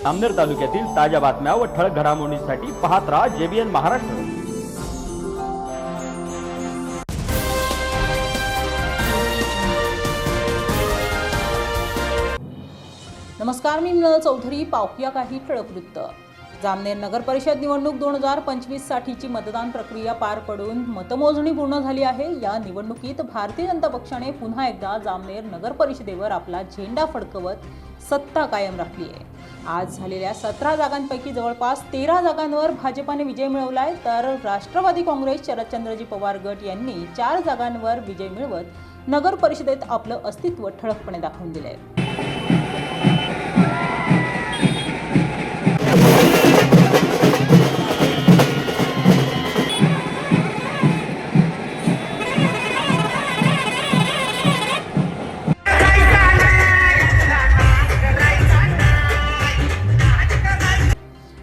आमनेर तालुक्यातील ताज्या बातम्या व ठळक घडामोडींसाठी पाहत राहा JBN महाराष्ट्र। नमस्कार, मी मृणाल चौधरी। पाहूया काही ठळक वृत्त। जामनेर नगर परिषद निवडणूक 2025 साठीची मतदान प्रक्रिया पार पडून मतमोजणी पूर्ण झाली आहे। या निवडणुकीत भारतीय जनता पक्षाने पुन्हा एकदा जामनेर नगर परिषदेवर आपला झेंडा फडकवत सत्ता कायम राखली आहे। आज झालेल्या 17 जागांपैकी जवळपास 13 जागांवर भाजपाने विजय मिळवलाय, तर राष्ट्रवादी काँग्रेस शरदचंद्रजी पवार गट यांनी 4 जागांवर विजय मिळवत नगर परिषदेत आपलं अस्तित्व ठळकपणे दाखवून दिलंय।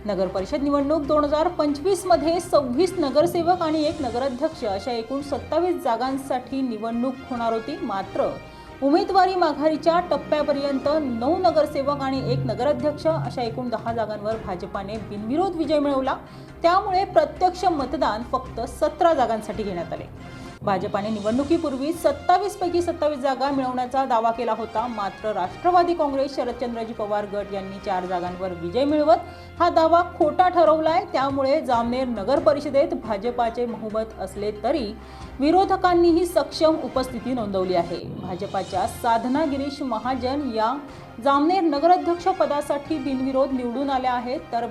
नगर परिषद निवडणूक 2025 मध्ये 26 नगरसेवक आणि 1 नगराध्यक्ष अशा एकूण 27 जागांसाठी निवडणूक होणार होती। मात्र उमेदवारी माघारीच्या टप्प्यापर्यंत 9 नगरसेवक आणि 1 नगराध्यक्ष अशा एकूण 10 जागांवर भाजपाने बिनविरोध विजय मिळवला। त्यामुळे प्रत्यक्ष मतदान फक्त 17 जागांसाठी घेण्यात आले। भाजपाने निवडणुकीपूर्वी 27 पैकी 27 जागा मिळवण्याचा दावा केला होता। मात्र राष्ट्रवादी काँग्रेस शरदचंद्रजी पवार गट यांनी 4 जागांवर विजय मिळवत हा दावा खोटा ठरवलाय। त्यामुळे जामनेर नगर परिषदेत भाजपाचे बहुमत असले तरी विरोधकांनीही सक्षम उपस्थिती नोंदवली आहे। भाजपाच्या साधना गिरीश महाजन या जामनेर नगराध्यक्ष पदासाठी बिनविरोध निवडून आल्या आहेत, तर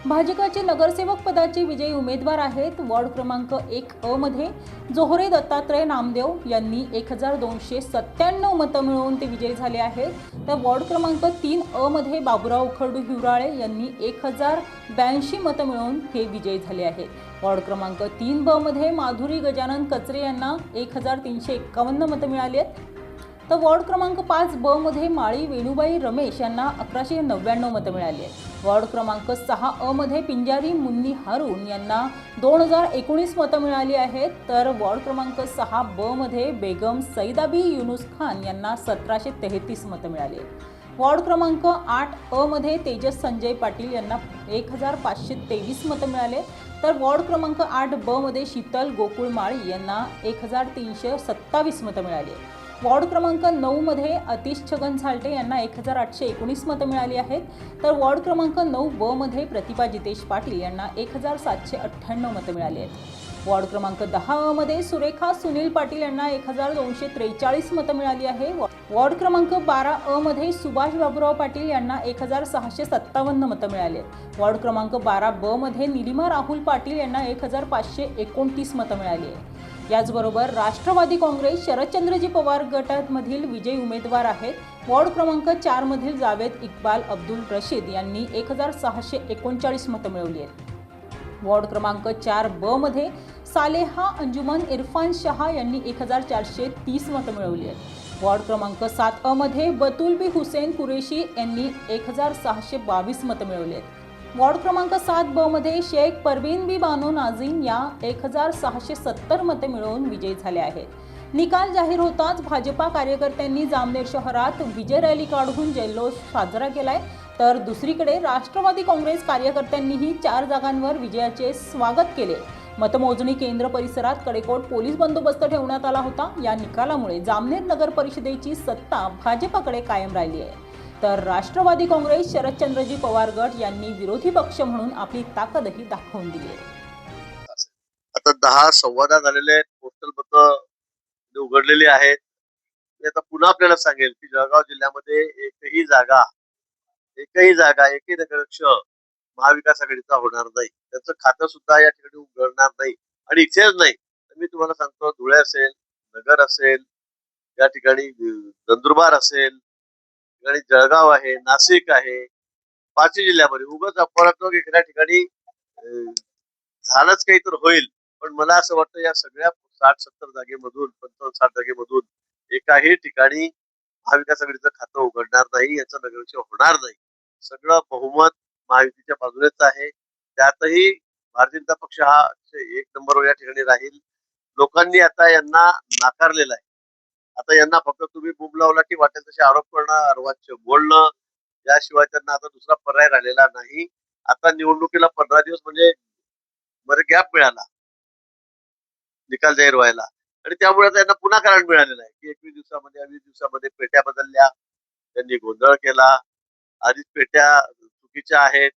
भाजपाचे नगरसेवक पदाचे विजयी उमेदवार आहेत। वॉर्ड क्रमांक 1 अ मध्ये जोहरे दत्तात्रय नामदेव यांनी 1297 मतं मिळवून ते विजयी झाले आहेत, तर वॉर्ड क्रमांक 3 अ मध्ये बाबुराव खडू हिवराळे यांनी 1082 मतं मिळवून हे विजयी झाले आहेत। वॉर्ड क्रमांक 3 ब मध्ये माधुरी गजानन कचरे यांना 1351 मतं मिळाली आहेत, तर वॉर्ड क्रमांक 5 ब मध्ये माळी वेणुबाई रमेश यांना 1199 मतं मिळाली आहेत। वॉर्ड क्रमांक 6 अ मध्ये पिंजारी मुन्नी हारून यांना 2019 मतं मिळाली आहेत, तर वॉर्ड क्रमांक 6 ब मध्ये बेगम सईदाबी युनुस खान यांना 1733 मतं मिळाली आहेत। वॉर्ड क्रमांक 8 अ मध्ये तेजस संजय पाटील यांना 1523 मतं मिळाले, तर वॉर्ड क्रमांक 8 ब मध्ये शीतल गोकुळ माळी यांना 1327 मतं मिळाली। वॉर्ड क्रमांक 9 मध्ये अतिश छगन झालटे यांना 1819 मतं मिळाली आहेत, तर वॉर्ड क्रमांक 9 ब मध्ये प्रतिभा जितेश पाटील यांना 1798 मतं मिळाली आहेत। वॉर्ड क्रमांक 10 अ मध्ये सुरेखा सुनील पाटील यांना 1243 मतं मिळाली आहे। वॉर्ड क्रमांक 12 अ मध्ये सुभाष बाबुराव पाटील यांना 1657 मतं मिळाली आहेत। वॉर्ड क्रमांक 12 ब मध्ये निलिमा राहुल पाटील यांना 1529 मतं मिळाली आहे। याचबरोबर राष्ट्रवादी काँग्रेस शरदचंद्रजी पवार गटामधील विजयी उमेदवार आहेत। वॉर्ड क्रमांक 4 मधील जावेद इक्बाल अब्दुल रशीद यांनी 1639 मतं मिळवली आहेत। वॉर्ड क्रमांक 4 ब मध्ये सालेहा अंजुमन इरफान शहा यांनी 1430 मतं मिळवली आहेत। वॉर्ड क्रमांक 7 अ मध्ये बतुल बी हुसेन कुरेशी यांनी 1622 मतं मिळवली आहेत। वॉर्ड क्रमांक 7 ब मध्ये शेख परवीन बी बानो नाझीम या 1670 मते मिळवून विजयी झाले आहेत। निकाल जाहीर होताच भाजपा कार्यकर्त्यांनी जामनेर शहरात विजय रॅली काढून जल्लोष साजरा केलाय, तर दुसरीकडे राष्ट्रवादी काँग्रेस कार्यकर्त्यांनीही 4 जागांवर विजयाचे स्वागत केले। मतमोजणी केंद्र परिसरात कडेकोट पोलीस बंदोबस्त ठेवण्यात आला होता। या निकालामुळे जामनेर नगर परिषदेची सत्ता भाजपाकडे कायम राहिली आहे, तर राष्ट्रवादी काँग्रेस शरदचंद्रजी पवार गट यांनी विरोधी पक्ष म्हणून आपली ताकदही दाखवून दिली आहे। आता 10 संवादात झालेले पोस्टल मतं उघडलेली आहेत। मी आता पुन्हा आपल्याला सांगेल की जळगाव जिल्ह्यामध्ये एकही जागा एकही नगराध्यक्ष महाविकास आघाडीचा होणार नाही। त्याचं खातं सुद्धा या ठिकाणी उघडणार नाही। आणि इथेच नाही तर मी तुम्हाला सांगतो, धुळे असेल, नगर असेल, या ठिकाणी नंदुरबार असेल, ठिकाणी जळगाव आहे, नाशिक आहे, 5 जिल्ह्यामध्ये उगाच अपवादात्मक एखाद्या ठिकाणी झालंच काही तर होईल। पण मला असं वाटतं या सगळ्या 60-70 जागेमधून 55-60 जागेमधून एकाही ठिकाणी महाविकास आघाडीचं खातं उघडणार नाही, याचा नगराध्यक्ष होणार नाही। सगळं बहुमत महायुतीच्या बाजूनेच आहे। त्यातही भारतीय जनता पक्ष हा 1 नंबरवर या ठिकाणी राहील। लोकांनी आता यांना नाकारलेलं आहे। आता यांना फक्त तुम्ही बूम लावला की वाटेल तसे आरोप करणं, अर्वाच्य बोलणं, याशिवाय त्यांना आता दुसरा पर्याय राहिलेला नाही. आता निवडणुकीला 15 दिवस म्हणजे बरं गॅप मिळाला निकाल जाहीर व्हायला आणि त्यामुळे त्यांना पुन्हा कारण मिळालेलं आहे की 21 दिवसामध्ये 20 दिवसामध्ये पेट्या बदलल्या, त्यांनी गोंधळ केला. आधीच पेट्या चुकीच्या आहेत,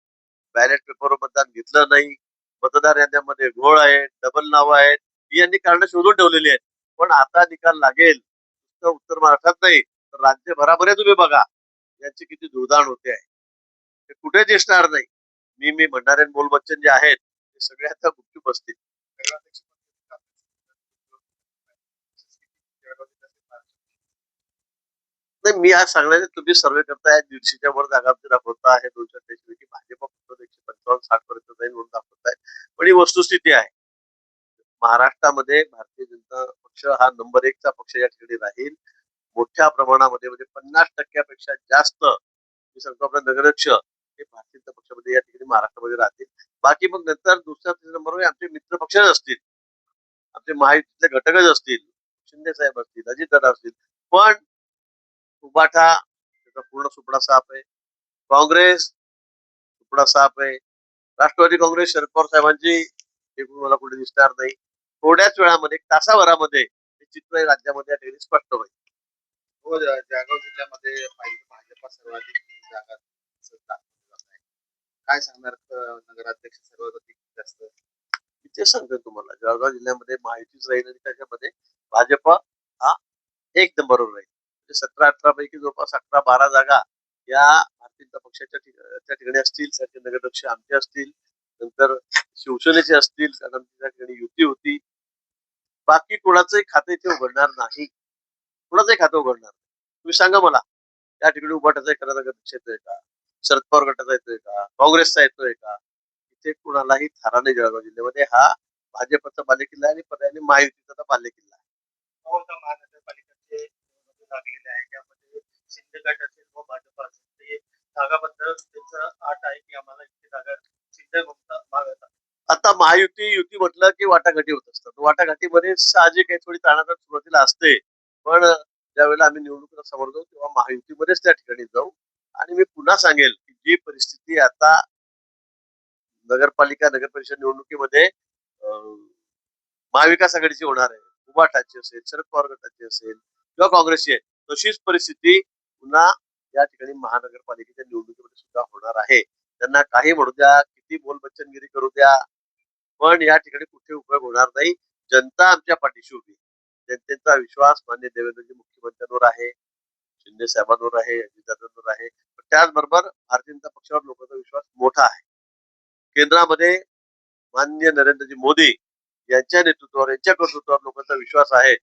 बॅलेट पेपरवर मतदान घेतलं नाही, मतदार याद्यांमध्ये घोळ आहे, डबल नावं आहेत, ही यांनी कारण शोधून ठेवलेली आहेत. पण आता निकाल लागेल नुसतं उत्तर महाराष्ट्रात नाही तर राज्यभरामध्ये तुम्ही बघा यांची किती धुळदाण होते आहे. ते कुठे दिसणार नाही. मी म्हणणारे बोल बच्चन जे आहेत ते सगळे आता गुपचूप बसतील. नाही मी आज सांगण्याचे तुम्ही सर्वे करताय 150च्या वर जागा दाखवता आहे 288 पैकी भाजप फक्त 155-60 पर्यंत जाईल म्हणून दाखवताय. पण ही वस्तुस्थिती आहे. महाराष्ट्रामध्ये भारतीय जनता पक्ष हा नंबर 1 चा पक्ष या ठिकाणी राहील. मोठ्या प्रमाणामध्ये म्हणजे 50% जास्त मी सांगतो आपला नगराध्यक्ष हे भारतीय जनता पक्षामध्ये या ठिकाणी महाराष्ट्रामध्ये राहतील. बाकी मग नंतर दुसऱ्या तिसऱ्या नंबरवर आमचे मित्र पक्षच असतील, आमचे महायुतीतले घटकच असतील, शिंदे साहेब असतील, अजितदादा असतील. पण उबाठा त्याचा पूर्ण सुपडा साफ आहे, काँग्रेस सुपडा साफ आहे, राष्ट्रवादी काँग्रेस शरद पवार साहेबांची एकूण मला कुठे दिसणार नाही. थोड्याच वेळामध्ये तासाभरामध्ये हे चित्र राज्यामध्ये या ठिकाणी स्पष्ट होईल. हो जळगाव जिल्ह्यामध्ये भाजपा सर्वाधिक जागा दाखवली जात आहे. काय सांगणार नगराध्यक्ष सर्वाधिक जास्त? मी ते सांगतो तुम्हाला जळगाव जिल्ह्यामध्ये माहितीच राहील आणि त्याच्यामध्ये भाजप हा 1 नंबरवर राहील. 17-18 पैकी जवळपास 11-12 जागा या भारतीय जनता पक्षाच्या त्या ठिकाणी असतील. त्याचे नगराध्यक्ष आमचे असतील, नंतर शिवसेनेचे असतील, कारण त्या ठिकाणी युती होती. बाकी कोणाचंही खातं इथे उघडणार नाही, कोणाचंही खातं उघडणार नाही. तुम्ही सांगा मला त्या ठिकाणी उभाटाचा एखादा नगराध्यक्ष येतोय का, शरद पवार गटाचा येतोय का, काँग्रेसचा येतोय का? इथे कुणालाही थारा नाही. जळगाव जिल्ह्यामध्ये हा भाजपचा बालेकिल्ला आहे आणि पर्यायाने महायुतीचा बालेकिल्ला आहे. महानगरपालिकेचे लागलेले आहे त्यामध्ये शिंदे गट असेल व भाजप असेल ते जागाबद्दल त्यांचं आठ आहे की आम्हाला इतकी जागा शिंदे भागात. आता महायुती युती म्हटलं की वाटाघाटी होत असतात. वाटाघाटीमध्ये साहजिक आहे थोडी ताणाताण सुरुवातीला असते, पण ज्यावेळेला आम्ही निवडणुकीला समोर जाऊ तेव्हा महायुतीमध्येच त्या ठिकाणी जाऊ. आणि मी पुन्हा सांगेल की जी परिस्थिती आता नगरपालिका नगर परिषद निवडणुकीमध्ये महाविकास आघाडीची होणार आहे, उबाटाची असेल, शरद पवार गटाची असेल किंवा काँग्रेसची आहे, तशीच परिस्थिती पुन्हा या ठिकाणी महानगरपालिकेच्या निवडणुकीमध्ये सुद्धा होणार आहे. त्यांना काही म्हणू द्या, किती बोलबच्चनगिरी करू द्या, पण या ठिकाणी कुठे उपयोग होणार नाही. जनता आमच्या पाठीशी उभी. जनतेचा विश्वास मान्य देवेंद्रजी मुख्यमंत्र्यांवर आहे, शिंदे साहेबांवर आहे, अजितदादांवर आहे. त्याचबरोबर भारतीय जनता पक्षावर लोकांचा विश्वास मोठा आहे. केंद्रामध्ये माननीय नरेंद्रजी मोदी यांच्या नेतृत्वावर, यांच्या कर्तृत्वावर लोकांचा विश्वास आहे.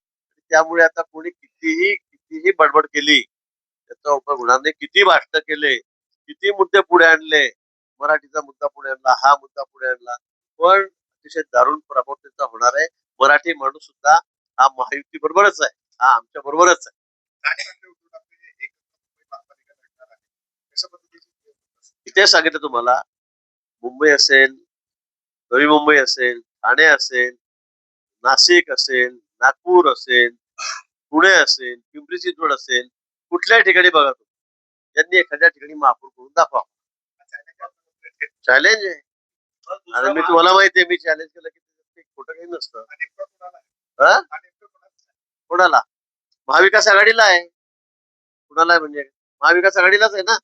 त्यामुळे आता कोणी कितीही बडबड केली त्याचा उपयोग होणार नाही. किती भाषण केले, किती मुद्दे पुढे आणले, मराठीचा मुद्दा पुढे आणला, हा मुद्दा पुढे आणला, पण अतिशय दारुण प्रभाव त्याचा होणार आहे. मराठी माणूस सुद्धा हा महायुती बरोबरच आहे, हा आमच्या बरोबरच आहे. इथे सांगितलं तुम्हाला, मुंबई असेल, नवी मुंबई असेल, ठाणे असेल, नाशिक असेल, नागपूर असेल, पुणे असेल, पिंपरी चिंचवड असेल, कुठल्याही ठिकाणी बघा तुम्ही त्यांनी एखाद्या ठिकाणी महापौर करून दाखवा. चॅलेंज आहे. आणि मी तुम्हाला माहिती आहे, मी चॅलेंज केलं की खोटं काही नसतं. कोणाला? महाविकास आघाडीला आहे. कुणाला आहे म्हणजे महाविकास आघाडीलाच आहे ना.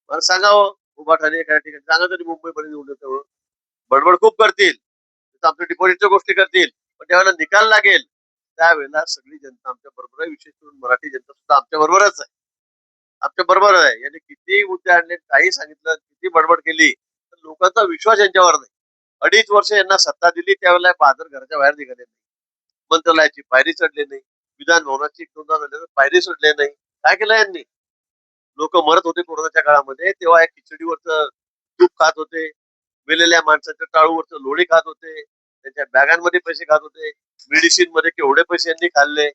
मला सांगावं उभाठाने एखाद्या ठिकाणी सांगा तरी मुंबईमध्ये निवडून येतो. बडबड खूप करतील, आमच्या डिपॉझिटच्या गोष्टी करतील, पण ज्यावेळेला निकाल लागेल त्यावेळेला सगळी जनता आमच्या बरोबर आहे. विशेष करून मराठी जनता सुद्धा आमच्या बरोबरच आहे, आमच्या बरोबर आहे. यांनी किती मुद्दे आणले, काही सांगितलं, किती बडबड केली, तर लोकांचा विश्वास यांच्यावर नाही. 2.5 वर्ष यांना सत्ता दिली त्यावेळेला बहादर घराच्या बाहेर निघाले नाही, मंत्रालयाची पायरी चढले नाही, विधान भवनाची 1-2दा झाले पायरी चढले नाही. काय केलं यांनी? लोक मरत होते कोरोनाच्या काळामध्ये, तेव्हा या खिचडीवरचं तूप खात होते, मेलेल्या माणसाच्या टाळूवरचं लोणी खात होते, त्यांच्या बॅगांमध्ये पैसे खात होते, मेडिसिन मध्ये केवढे पैसे यांनी खाल्ले.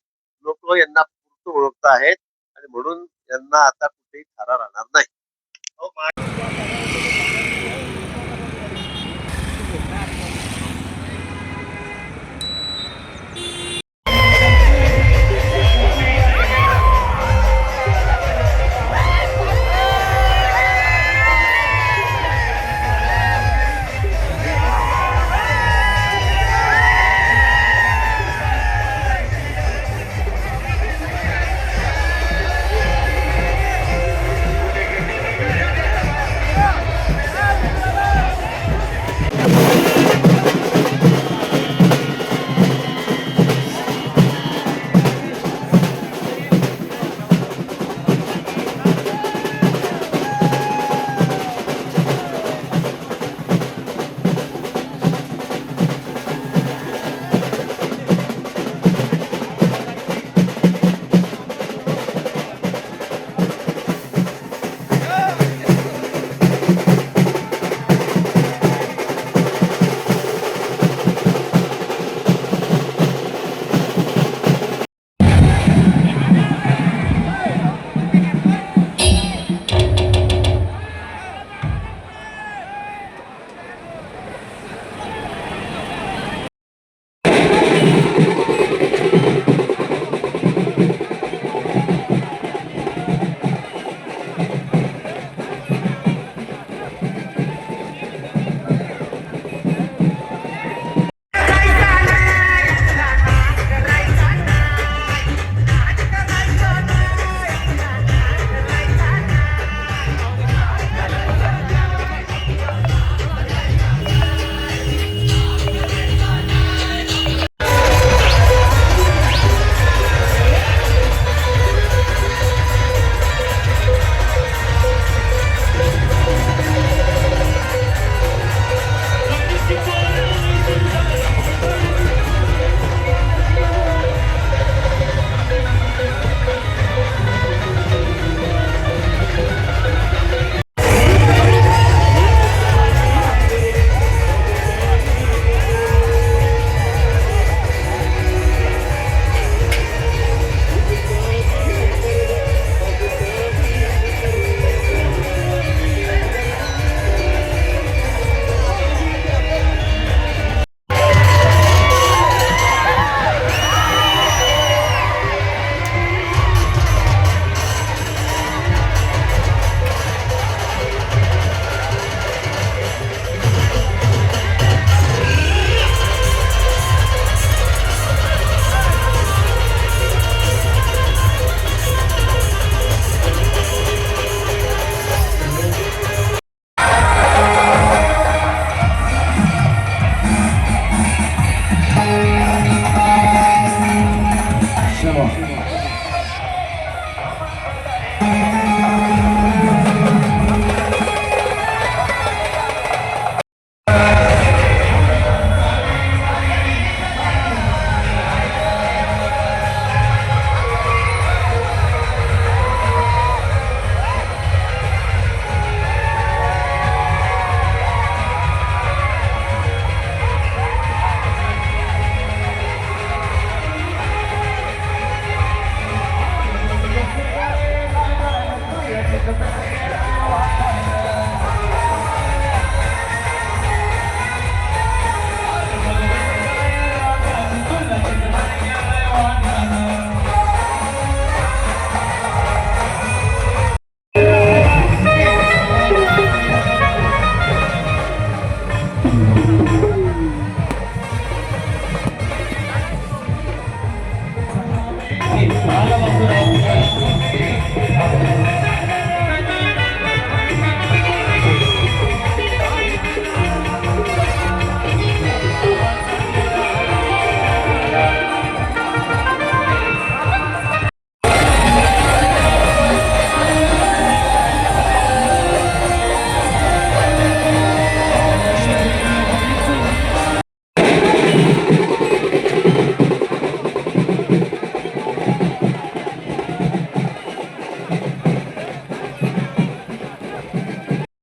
लोक यांना पूर्ण ओळखत आहेत आणि म्हणून यांना आता कुठेही थारा राहणार नाही.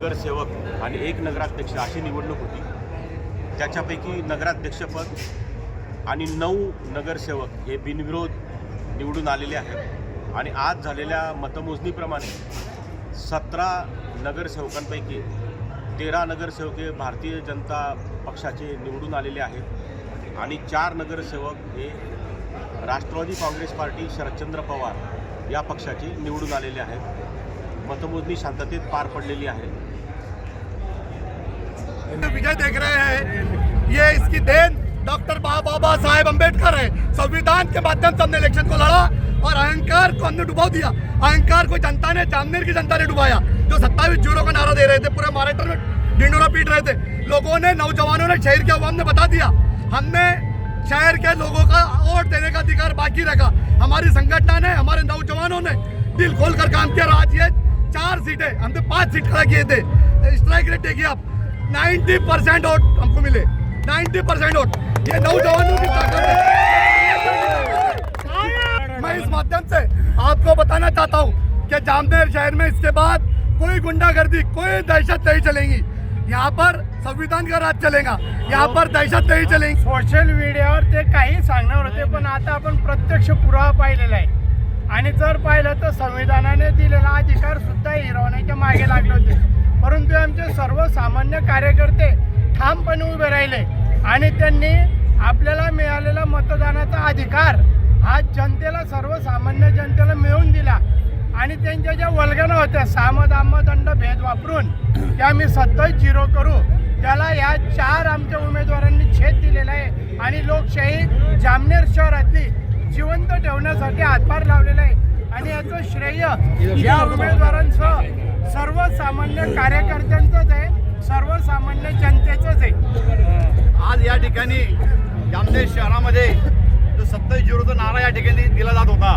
नगरसेवक आणि एक नगराध्यक्ष अशी निवडणूक होती. त्याच्यापैकी नगराध्यक्षपद आणि 9 नगरसेवक हे बिनविरोध निवडून आलेले आहेत आणि आज झालेल्या मतमोजणीप्रमाणे 17 नगरसेवकांपैकी 13 नगरसेवक हे भारतीय जनता पक्षाचे निवडून आलेले आहेत आणि 4 नगरसेवक हे राष्ट्रवादी काँग्रेस पार्टी शरदचंद्र पवार या पक्षाचे निवडून आलेले आहेत. मतमोजणी शांततेत पार पडलेली आहे. विजय देख रहे हैं, ये इसकी देन डॉक्टर बाबा साहेब अम्बेडकर है। संविधान के माध्यम से हमने इलेक्शन को लड़ा और अहंकार को हमने डुबा दिया। अहंकार को जनता ने, जामनेर की जनता ने डुबाया। जो 27-0 का नारा दे रहे थे, पूरे महाराष्ट्र में ढिंडोरा पीट रहे थे, लोगों ने, नौजवानों ने, शहर के अवाम ने बता दिया। हमने शहर के लोगों का वोट देने का अधिकार बाकी रखा। हमारी संगठन ने, हमारे नौजवानों ने दिल खोलकर काम किया। आज ये 4 सीटें, हमने 5 सीट खड़ा किए थे। स्ट्राइक रेट देखिए आप, 90% वोट हमको मिले, 90% वोट। ये नौजवानों की ताकत है। मैं इस माध्यम से आपको बताना चाहता हूँ कि जामनेर शहर में इसके बाद कोई गुंडागर्दी, कोई दहशत नहीं चलेगी। यहाँ पर संविधान का राज चलेगा, यहाँ पर दहशत नहीं चलेगी। सोशल मीडियावर ते काही सांगणार होते, पण आता आपण प्रत्यक्ष पुरावा पाहिलेला आहे आणि जर पाहिलं तर संविधानाने दिलेला अधिकार सुद्धा हिरावण्याच्या मागे लागले होते, परंतु आमचे सर्वसामान्य कार्यकर्ते ठामपणे उभे राहिले आणि त्यांनी आपल्याला मिळालेला मतदानाचा अधिकार हा जनतेला, सर्वसामान्य जनतेला मिळवून दिला आणि त्यांच्या ज्या वल्गना होत्या साम दाम दंड भेद वापरून त्या आम्ही 27-0 करू, त्याला या 4 आमच्या उमेदवारांनी छेद दिलेला आहे आणि लोकशाही जामनेर शहरातली जिवंत ठेवण्यासाठी हातभार लावलेला आहे आणि याचं श्रेय या उमेदवारांसह सर्वसामान्य कार्यकर्त्यांचंच आहे, सर्वसामान्य जनतेचंच आहे। आज या ठिकाणी जामनेर शहरामध्ये जो 27-0चा नारा या ठिकाणी दिला जात होता,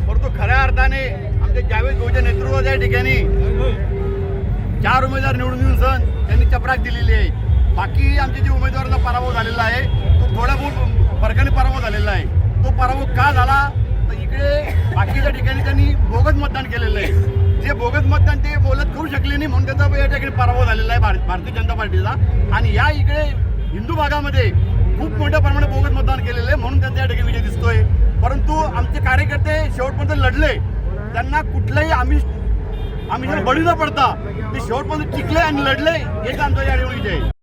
परंतु खऱ्या अर्थाने आमच्या जावेद भाऊच्या नेतृत्वात या ठिकाणी 4 उमेदवार निवडून येऊन सण त्यांनी चपराक दिलेली आहे। बाकी आमचे जे उमेदवारांचा पराभव झालेला आहे तो थोड्या बहुत फरकाने पराभव झालेला आहे। तो पराभव का झाला तर इकडे बाकीच्या ठिकाणी त्यांनी बोगस मतदान केलेलं आहे। जे बोगस मतदान ते बोलत करू शकले नाही म्हणून त्यांचा या ठिकाणी पराभव झालेला आहे भारतीय जनता पार्टीचा। आणि या इकडे हिंदू भागामध्ये खूप मोठ्या प्रमाणात बोगस मतदान केलेलं आहे म्हणून त्यांचा या ठिकाणी विजय दिसतोय। परंतु आमचे कार्यकर्ते शेवटपर्यंत लढले, त्यांना कुठलाही आम्ही बळी न पडता ते शेवटपर्यंत टिकले आणि लढले, हेच आमचा या ठिकाणी विजय आहे।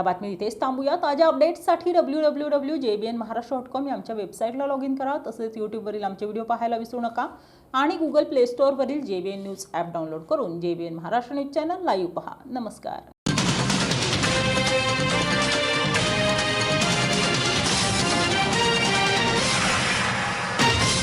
बातमीत इथेच थांबूया. ताज्या अपडेट्ससाठी www.jbnmaharashtra.com या आमच्या वेबसाईटला लॉग इन करा. तसेच यूट्यूबवरील आमचे व्हिडिओ पाहायला विसरू नका आणि गुगल प्ले स्टोअरवरील JBN न्यूज ॲप डाउनलोड करून JBN Maharashtra news channel live पहा. नमस्कार.